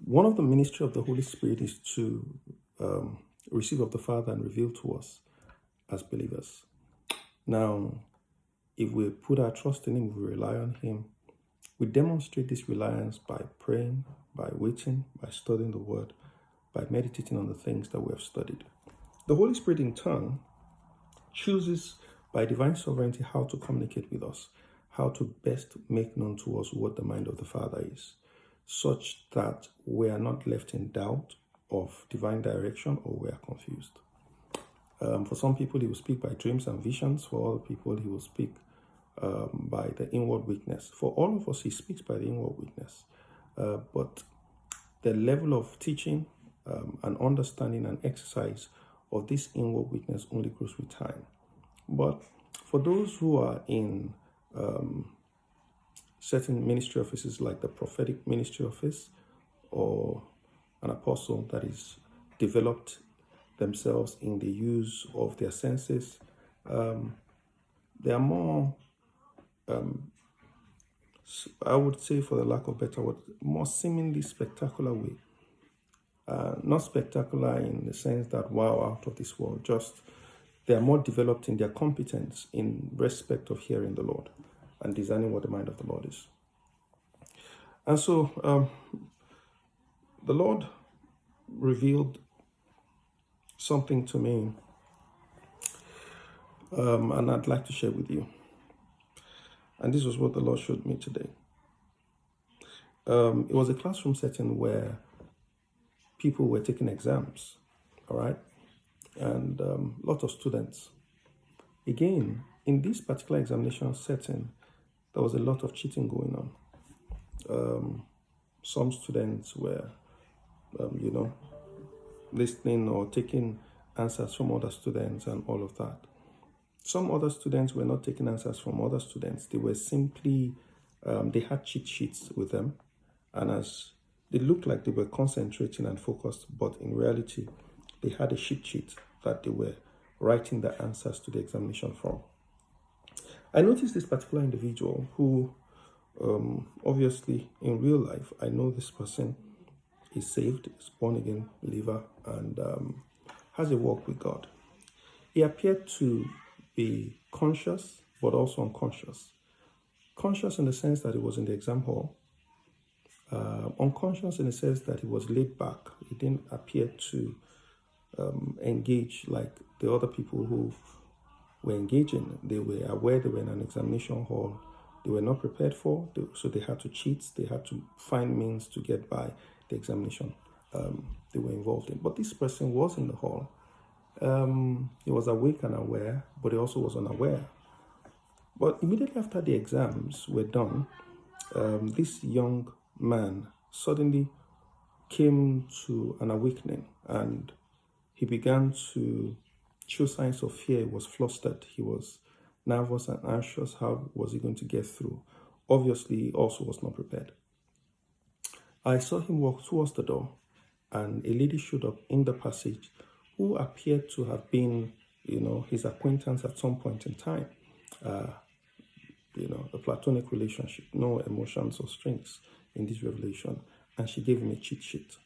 One of the ministry of the Holy Spirit is to receive of the Father and reveal to us as believers. Now, if we put our trust in Him, we rely on Him, we demonstrate this reliance by praying, by waiting, by studying the Word, by meditating on the things that we have studied. The Holy Spirit, in turn, chooses by divine sovereignty how to communicate with us, how to best make known to us what the mind of the Father is, such that we are not left in doubt of divine direction or we are confused. For some people, He will speak by dreams and visions. For other people, He will speak by the inward witness. For all of us, He speaks by the inward witness. But the level of teaching and understanding and exercise of this inward witness only grows with time. But for those who are in certain ministry offices like the prophetic ministry office or an apostle that is developed themselves in the use of their senses, they are more, I would say, for the lack of better word, more seemingly spectacular way. Not spectacular in the sense that, wow, out of this world, just they are more developed in their competence in respect of hearing the Lord and discerning what the mind of the Lord is. And so the Lord revealed something to me, and I'd like to share with you. And this was what the Lord showed me today. It was a classroom setting where people were taking exams, all right? And a lot of students. Again, in this particular examination setting, there was a lot of cheating going on. Some students were, listening or taking answers from other students and all of that. Some other students were not taking answers from other students. They were simply, they had cheat sheets with them. And as they looked like they were concentrating and focused, but in reality, they had a cheat sheet that they were writing the answers to the examination from. I noticed this particular individual who, obviously, in real life, I know this person is saved, is born again believer, and has a walk with God. He appeared to be conscious, but also unconscious. Conscious in the sense that he was in the exam hall. Unconscious in the sense that he was laid back. He didn't appear to engage like the other people who were engaging. They were aware they were in an examination hall. They were not prepared for, so they had to cheat. They had to find means to get by the examination they were involved in. But this person was in the hall. He was awake and aware, but he also was unaware. But immediately after the exams were done, this young man suddenly came to an awakening and he began to show signs of fear. He was flustered. He was nervous and anxious. How was he going to get through? Obviously, he also was not prepared. I saw him walk towards the door, and a lady showed up in the passage who appeared to have been, his acquaintance at some point in time. A platonic relationship, no emotions or strings in this revelation. And she gave him a cheat sheet.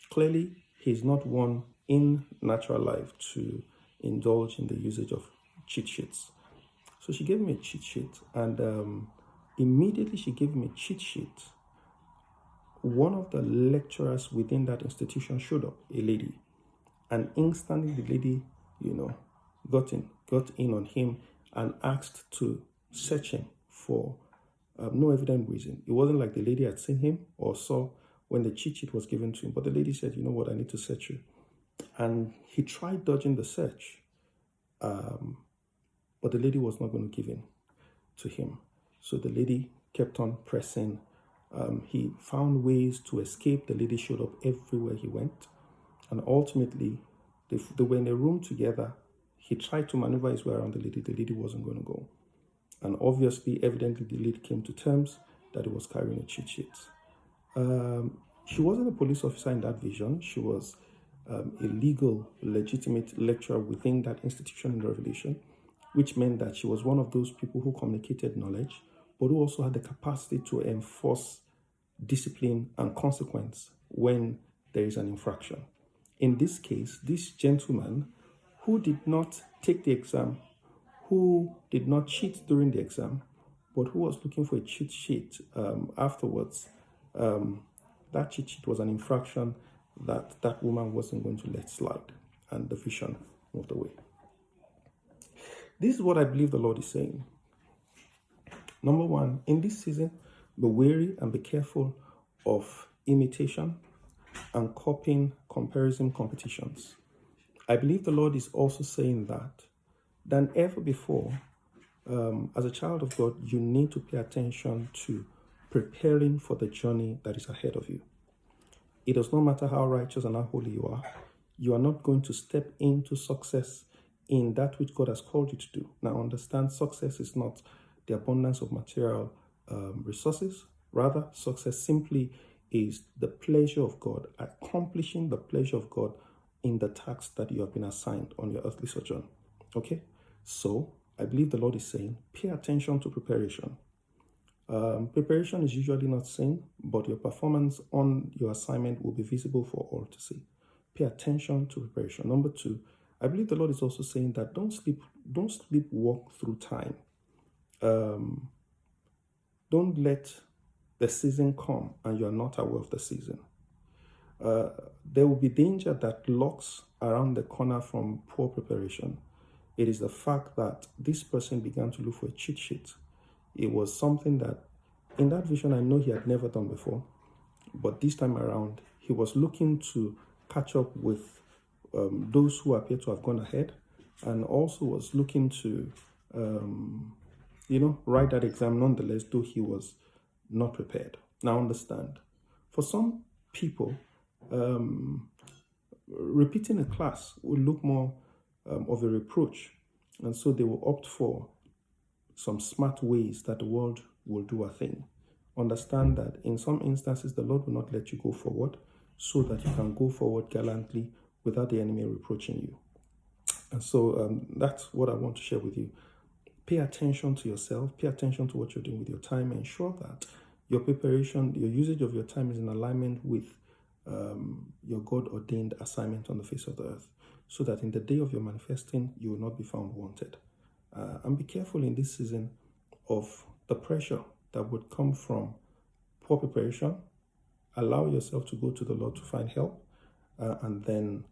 Clearly, he's not one in natural life to indulge in the usage of cheat sheets. So she gave him a cheat sheet, and immediately she gave him a cheat sheet. One of the lecturers within that institution showed up, a lady, and instantly the lady, got in on him and asked to search him for no evident reason. It wasn't like the lady had seen him or saw when the cheat sheet was given to him, but the lady said, "You know what, I need to search you." And he tried dodging the search, but the lady was not going to give in to him. So the lady kept on pressing. He found ways to escape. The lady showed up everywhere he went. And ultimately, they were in a room together. He tried to maneuver his way around the lady. The lady wasn't going to go. And obviously, evidently, the lady came to terms that he was carrying a cheat sheet. She wasn't a police officer in that vision. She was a legal, legitimate lecturer within that institution in Revelation, which meant that she was one of those people who communicated knowledge, but who also had the capacity to enforce discipline and consequence when there is an infraction. In this case, this gentleman who did not take the exam, who did not cheat during the exam, but who was looking for a cheat sheet afterwards, that cheat sheet was an infraction that that woman wasn't going to let slide, and the vision moved away. This is what I believe the Lord is saying. Number one, in this season, be wary and be careful of imitation and copying comparison competitions. I believe the Lord is also saying that than ever before, as a child of God, you need to pay attention to preparing for the journey that is ahead of you. It does not matter how righteous and how holy you are not going to step into success in that which God has called you to do. Now, understand, success is not the abundance of material resources. Rather, success simply is the pleasure of God, accomplishing the pleasure of God in the task that you have been assigned on your earthly sojourn. Okay? So, I believe the Lord is saying, pay attention to preparation. Preparation is usually not seen, but your performance on your assignment will be visible for all to see. Pay attention to preparation. Number two, I believe the Lord is also saying that don't sleepwalk through time. Don't let the season come and you are not aware of the season. There will be danger that lurks around the corner from poor preparation. It is the fact that this person began to look for a cheat sheet. It was something that, in that vision, I know he had never done before. But this time around, he was looking to catch up with those who appear to have gone ahead, and also was looking to, write that exam nonetheless, though he was not prepared. Now, understand, for some people, repeating a class will look more of a reproach, and so they will opt for some smart ways that the world will do a thing. Understand that in some instances, the Lord will not let you go forward so that you can go forward gallantly without the enemy reproaching you. And so that's what I want to share with you. Pay attention to yourself. Pay attention to what you're doing with your time. Ensure that your preparation, your usage of your time is in alignment with your God-ordained assignment on the face of the earth, so that in the day of your manifesting, you will not be found wanted. And be careful in this season of the pressure that would come from poor preparation. Allow yourself to go to the Lord to find help, and then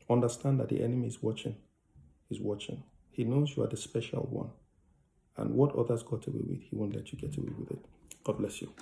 understand that the enemy is watching. He's watching. He knows you are the special one. And what others got away with, he won't let you get away with it. God bless you.